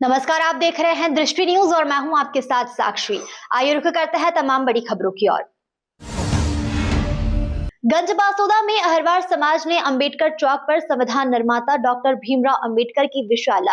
नमस्कार, आप देख रहे हैं दृष्टि न्यूज और मैं हूं आपके साथ साक्षी। आइए रुख करते हैं तमाम बड़ी खबरों की ओर। गंजबासौदा में अहिरवार समाज ने अंबेडकर चौक पर संविधान निर्माता डॉक्टर भीमराव अंबेडकर की विशाल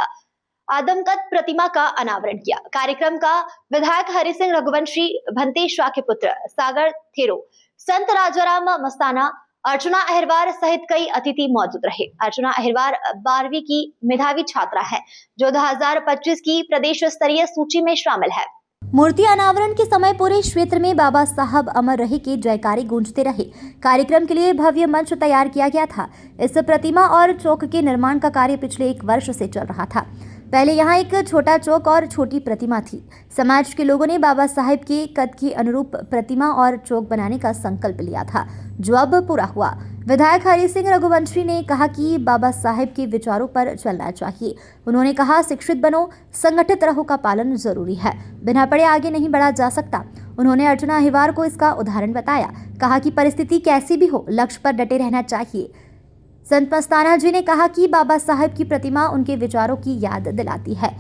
आदमकद प्रतिमा का अनावरण किया। कार्यक्रम का विधायक हरि सिंह रघुवंशी, भंते शाह के पुत्र सागर थेरो, संत राजाराम मस्ताना, अर्चना अहिरवार सहित कई अतिथि मौजूद रहे। अर्चना अहिरवार 12वीं की मेधावी छात्रा है जो 2025 की प्रदेश स्तरीय सूची में शामिल है। मूर्ति अनावरण के समय पूरे क्षेत्र में बाबा साहब अमर रहे के जयकारे गूंजते रहे। कार्यक्रम के लिए भव्य मंच तैयार किया गया था। इस प्रतिमा और चौक के निर्माण का कार्य पिछले 1 वर्ष से चल रहा था। पहले यहाँ एक छोटा चौक और छोटी प्रतिमा थी। समाज के लोगों ने बाबा साहब के कद के अनुरूप प्रतिमा और चौक बनाने का संकल्प लिया था, जो अब पूरा हुआ। विधायक हरि सिंह रघुवंशी ने कहा कि बाबा साहब के विचारों पर चलना चाहिए। उन्होंने कहा, शिक्षित बनो, संगठित रहो का पालन जरूरी है। बिना पढ़े आगे नहीं बढ़ा जा सकता। उन्होंने अर्चना अहिरवार को इसका उदाहरण बताया। कहा कि परिस्थिति कैसी भी हो, लक्ष्य पर डटे रहना चाहिए। संत मस्ताना जी ने कहा कि बाबा साहब की प्रतिमा उनके विचारों की याद दिलाती है।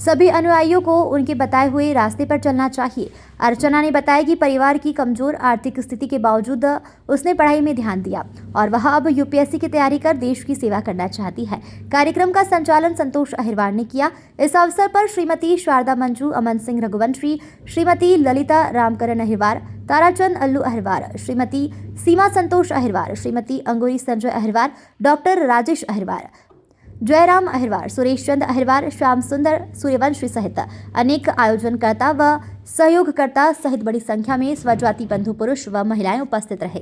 सभी अनुयायियों को उनके बताए हुए रास्ते पर चलना चाहिए। अर्चना ने बताया कि परिवार की कमजोर आर्थिक स्थिति के बावजूद उसने पढ़ाई में ध्यान दिया और वह अब यूपीएससी की तैयारी कर देश की सेवा करना चाहती है। कार्यक्रम का संचालन संतोष अहिरवार ने किया। इस अवसर पर श्रीमती शारदा मंजू, अमन सिंह रघुवंशी, श्रीमती ललिता रामकरण अहिरवार, ताराचंद अल्लू अहिरवार, श्रीमती सीमा संतोष अहिरवार, श्रीमती अंगूरी संजय अहिरवार, डॉक्टर राजेश अहिरवार, जयराम अहिरवार, सुरेश चंद अहिरवार, श्याम सुंदर सूर्यवंशी सहित अनेक आयोजनकर्ता व सहयोगकर्ता सहित बड़ी संख्या में स्वजाति बंधु पुरुष व महिलाएं उपस्थित रहे।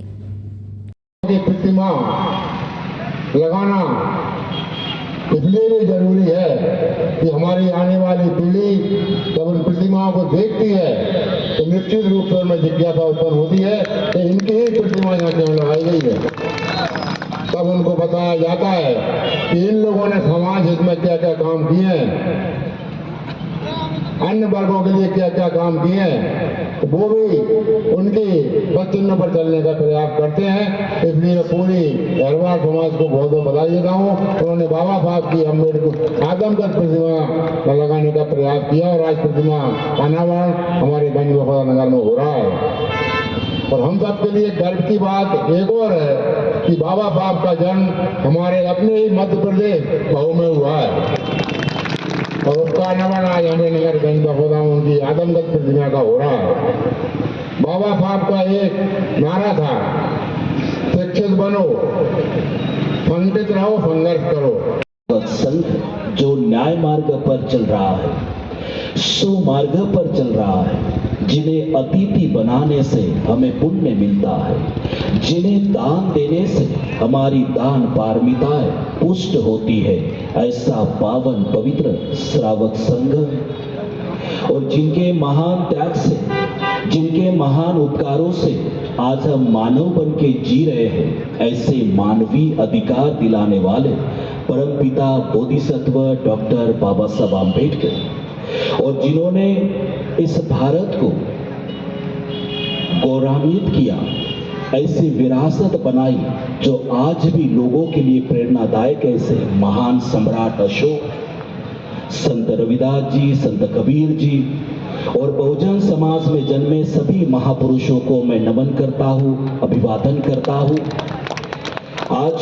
प्रतिमा लगाना इसलिए भी जरूरी है कि हमारी आने वाली पीढ़ी जब उन प्रतिमाओं को देखती है तो निश्चित रूप से उनमें जिज्ञासा उत्पन्न होती है कि इनकी ही प्रतिमा यहाँ क्यों लगाई गई है। तब उनको बताया जाता है कि इन लोगों ने समाज हित में क्या क्या काम किए हैं, अन्य वर्गों के लिए क्या क्या काम किए हैं, तो वो भी उनकी पदचिन्हों पर चलने का प्रयास करते हैं। इसलिए मैं पूरी अहिरवार समाज को बहुत बहुत बधाई देता हूँ। उन्होंने बाबा साहब की अम्बेडकर आदमकद प्रतिमा लगाने का प्रयास किया और आज प्रतिमा का अनावरण हमारे गंजबासौदा नगर में हो रहा है। और हम सब के लिए गर्व की बात एक और है कि बाबा साहब का जन्म हमारे अपने ही मध्य प्रदेश मऊ में हुआ है और उसका अनावरण आज हमें नगर गंजबासौदा में उनकी आदमकद प्रतिमा का हो रहा है। बाबा साहब का एक नारा था, शिक्षित बनो, संगठित रहो, संघर्ष करो। संघ जो न्याय मार्ग पर चल रहा है, सुमार्ग पर चल रहा है, जिन्हें अतिथि बनाने से हमें पुण्य मिलता है, जिन्हें दान देने से हमारी दान पारमिताएं पुष्ट होती है, ऐसा पावन पवित्र श्रावक संघ और जिनके महान त्याग से, जिनके महान उपकारों से आज हम मानव बन के जी रहे हैं, ऐसे मानवीय अधिकार दिलाने वाले परमपिता बोधिसत्व डॉक्टर बाबा साहब आम्बेडकर और जिन्होंने इस भारत को गौरवान्वित किया, ऐसी विरासत बनाई जो आज भी लोगों के लिए प्रेरणादायक, ऐसे महान सम्राट अशोक, संत रविदास जी, संत कबीर जी और बहुजन समाज में जन्मे सभी महापुरुषों को मैं नमन करता हूँ, अभिवादन करता हूँ। आज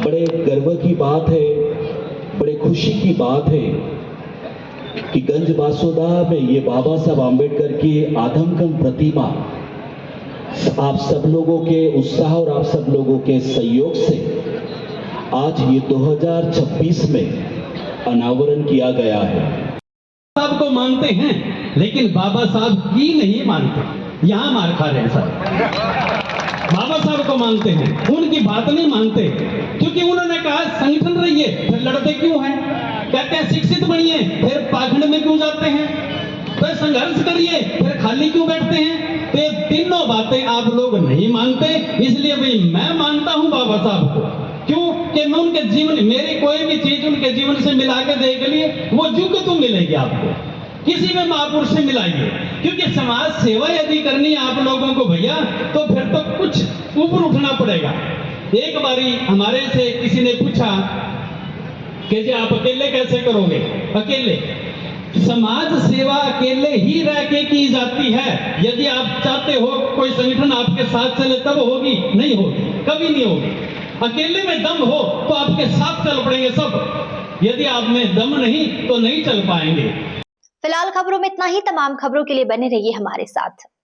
बड़े गर्व की बात है, बड़े खुशी की बात है कि गंजबासौदा में ये बाबा साहब आम्बेडकर की आदमकद प्रतिमा आप सब लोगों के उत्साह और आप सब लोगों के सहयोग से आज ये 2026 में अनावरण किया गया है। साहब को मानते हैं लेकिन बाबा साहब की नहीं मानते, यहाँ मार खा रहे हैं साहब। बाबा साहब को मानते हैं, उनकी बात नहीं मानते, क्योंकि उन्होंने कहा संगठन रहिए, फिर लड़ते क्यों हैं? कहते हैं शिक्षित बनिए, फिर पाखंड में क्यों जाते हैं? फिर संघर्ष करिए, फिर खाली क्यों बैठते हैं? तो तीनों बातें आप लोग नहीं मानते, इसलिए भाई मैं मानता हूं बाबा साहब को। क्यों? कि मैं उनके जीवन, मेरी कोई भी चीज उनके जीवन से मिला के देख लिए, वो जुग तो मिलेगी आपको, किसी में महापुरुष से मिलाइए, क्योंकि समाज सेवा यदि करनी है आप लोगों को भैया, तो फिर तो कुछ ऊपर उठना पड़ेगा। एक बारी हमारे से किसी ने पूछा कि जी आप अकेले कैसे करोगे? अकेले समाज सेवा अकेले ही रह के की जाती है। यदि आप चाहते हो कोई संगठन आपके साथ चले तब होगी, नहीं होगी, कभी नहीं होगी। अकेले में दम हो तो आपके साथ चल पड़ेंगे सब, यदि आप में दम नहीं तो नहीं चल पाएंगे। फिलहाल खबरों में इतना ही। तमाम खबरों के लिए बने रहिए हमारे साथ।